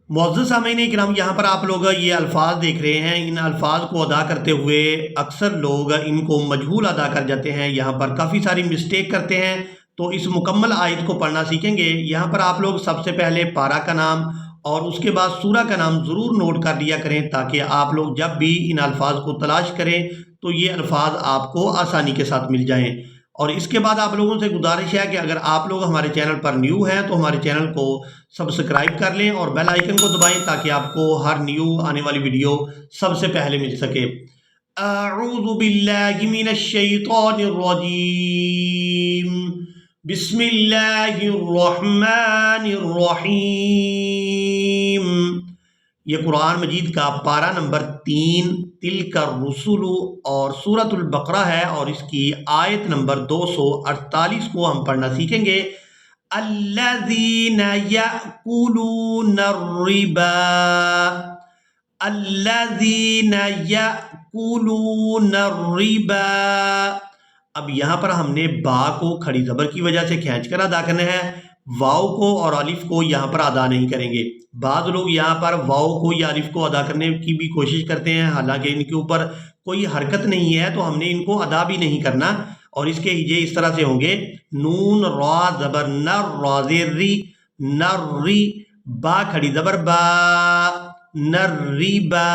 معزز سامعین کرام، یہاں پر آپ لوگ یہ الفاظ دیکھ رہے ہیں، ان الفاظ کو ادا کرتے ہوئے اکثر لوگ ان کو مجہول ادا کر جاتے ہیں، یہاں پر کافی ساری مسٹیک کرتے ہیں۔ تو اس مکمل آیت کو پڑھنا سیکھیں گے۔ یہاں پر آپ لوگ سب سے پہلے پارہ کا نام اور اس کے بعد سورہ کا نام ضرور نوٹ کر لیا کریں، تاکہ آپ لوگ جب بھی ان الفاظ کو تلاش کریں تو یہ الفاظ آپ کو آسانی کے ساتھ مل جائیں۔ اور اس کے بعد آپ لوگوں سے گزارش ہے کہ اگر آپ لوگ ہمارے چینل پر نیو ہیں تو ہمارے چینل کو سبسکرائب کر لیں اور بیل آئیکن کو دبائیں، تاکہ آپ کو ہر نیو آنے والی ویڈیو سب سے پہلے مل سکے۔ اعوذ باللہ من الشیطان الرجیم، بسم اللہ الرحمن الرحیم۔ یہ قرآن مجید کا پارہ نمبر 3 تلک الرسل اور سورۃ البقرہ ہے، اور اس کی آیت نمبر 248 کو ہم پڑھنا سیکھیں گے۔ الذین یأکلون الربا، الذین یأکلون الربا۔ اب یہاں پر ہم نے با کو کھڑی زبر کی وجہ سے کھینچ کر ادا کرنا ہے، واؤ کو اور الف کو یہاں پر ادا نہیں کریں گے۔ بعض لوگ یہاں پر واؤ کو یا الف کو ادا کرنے کی بھی کوشش کرتے ہیں، حالانکہ ان کے اوپر کوئی حرکت نہیں ہے تو ہم نے ان کو ادا بھی نہیں کرنا، اور اس کے ہجے اس طرح سے ہوں گے: نون را زبر نر، را زیر ری، نر ری، با کھڑی زبر با، نر ری با۔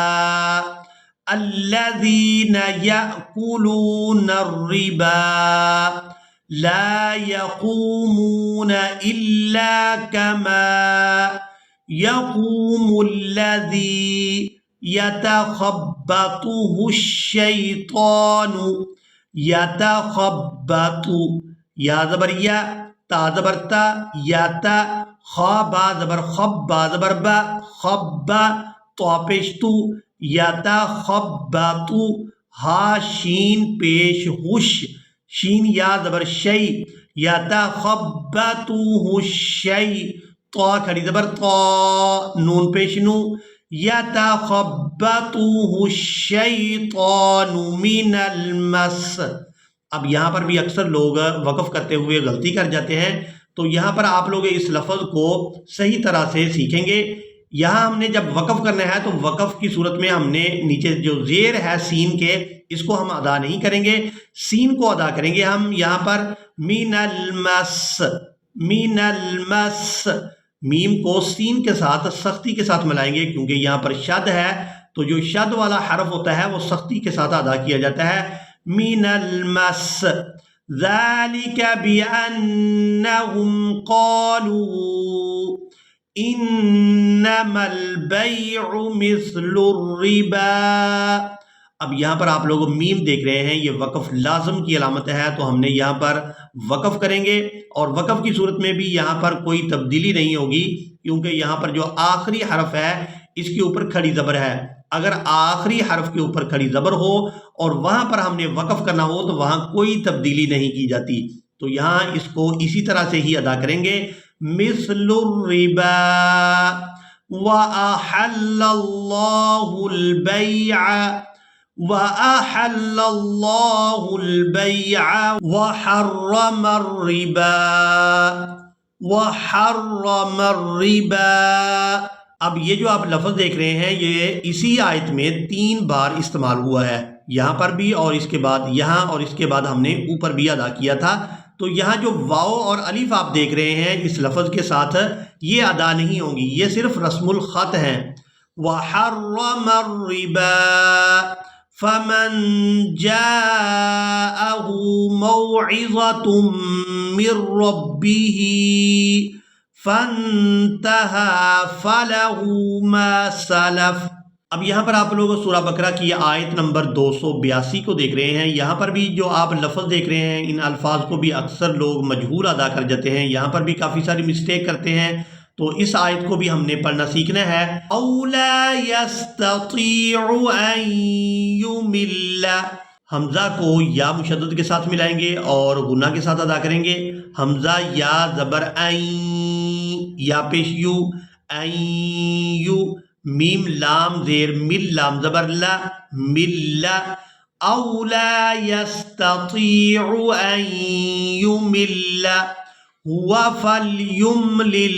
الذین یأکلون الربا لا یقومون الا کما یقوم الذی یتخبطہ الشیطان، یتخبط، یا زبر یا، تا زبر تا، یا تا، خا با زبر خب، با زبر با، خب، تو پیش تو، یتخبط، ہا شین پیش ہوش، شین یا زبر شی، یتخبطہ الشی، تو کھڑی زبر تو، نون پیش نو، یتخبطہ الشیطان من المس۔ اب یہاں پر بھی اکثر لوگ وقف کرتے ہوئے غلطی کر جاتے ہیں، تو یہاں پر آپ لوگ اس لفظ کو صحیح طرح سے سیکھیں گے۔ یہاں ہم نے جب وقف کرنا ہے تو وقف کی صورت میں ہم نے نیچے جو زیر ہے سین کے، اس کو ہم ادا نہیں کریں گے، سین کو ادا کریں گے ہم یہاں پر من المس، من المس۔ میم کو سین کے ساتھ سختی کے ساتھ ملائیں گے، کیونکہ یہاں پر شد ہے، تو جو شد والا حرف ہوتا ہے وہ سختی کے ساتھ ادا کیا جاتا ہے۔ من المس، ذالک بأنہم قالوا انما البیع مثل الربا۔ اب یہاں پر آپ لوگ میم دیکھ رہے ہیں، یہ وقف لازم کی علامت ہے، تو ہم نے یہاں پر وقف کریں گے، اور وقف کی صورت میں بھی یہاں پر کوئی تبدیلی نہیں ہوگی، کیونکہ یہاں پر جو آخری حرف ہے اس کے اوپر کھڑی زبر ہے۔ اگر آخری حرف کے اوپر کھڑی زبر ہو اور وہاں پر ہم نے وقف کرنا ہو تو وہاں کوئی تبدیلی نہیں کی جاتی، تو یہاں اس کو اسی طرح سے ہی ادا کریں گے، مثل الربا وَأَحَلَّ اللَّهُ الْبَيْعَ وَأَحَلَّ اللَّهُ الْبَيْعَ وَحَرَّمَ الرِّبَا وَحَرَّمَ الرِّبَا۔ اب یہ جو آپ لفظ دیکھ رہے ہیں یہ اسی آیت میں 3 بار استعمال ہوا ہے، یہاں پر بھی اور اس کے بعد یہاں، اور اس کے بعد ہم نے اوپر بھی ادا کیا تھا۔ تو یہاں جو واو اور الف آپ دیکھ رہے ہیں اس لفظ کے ساتھ، یہ ادا نہیں ہوں گی، یہ صرف رسم الخط ہیں۔ وَحَرَّمَ الرِّبَا فَمَنْ جَاءَهُ مَوْعِظَةٌ مِّن رَّبِّهِ فَانْتَهَى فَلَهُ مَا سَلَفَ۔ اب یہاں پر آپ لوگ سورہ بقرہ کی آیت نمبر 282 کو دیکھ رہے ہیں، یہاں پر بھی جو آپ لفظ دیکھ رہے ہیں ان الفاظ کو بھی اکثر لوگ مجہول ادا کر جاتے ہیں، یہاں پر بھی کافی ساری مسٹیک کرتے ہیں، تو اس آیت کو بھی ہم نے پڑھنا سیکھنا ہے۔ اولا یستطیع ان یمل، حمزہ کو یا مشدد کے ساتھ ملائیں گے اور غنہ کے ساتھ ادا کریں گے۔ حمزہ یا زبر این، یا پیش یو، این یو، میم لام زیر مل، لام زبر لا، مل، اولا یستطیع ان یمل، هو فلیملل،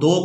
2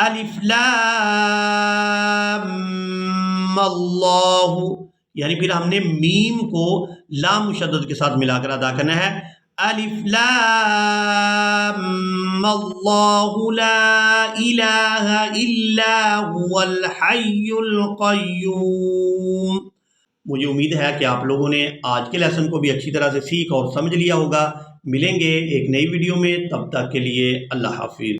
الف لام اللہ، یعنی پھر ہم نے میم کو لام مشدد کے ساتھ ملا کر ادا کرنا ہے. الف لام اللہ لا الہ الا هو الحی القیوم. مجھے امید ہے کہ آپ لوگوں نے آج کے لیسن کو بھی اچھی طرح سے سیکھ اور سمجھ لیا ہوگا. ملیں گے ایک نئی ویڈیو میں، تب تک کے لیے اللہ حافظ.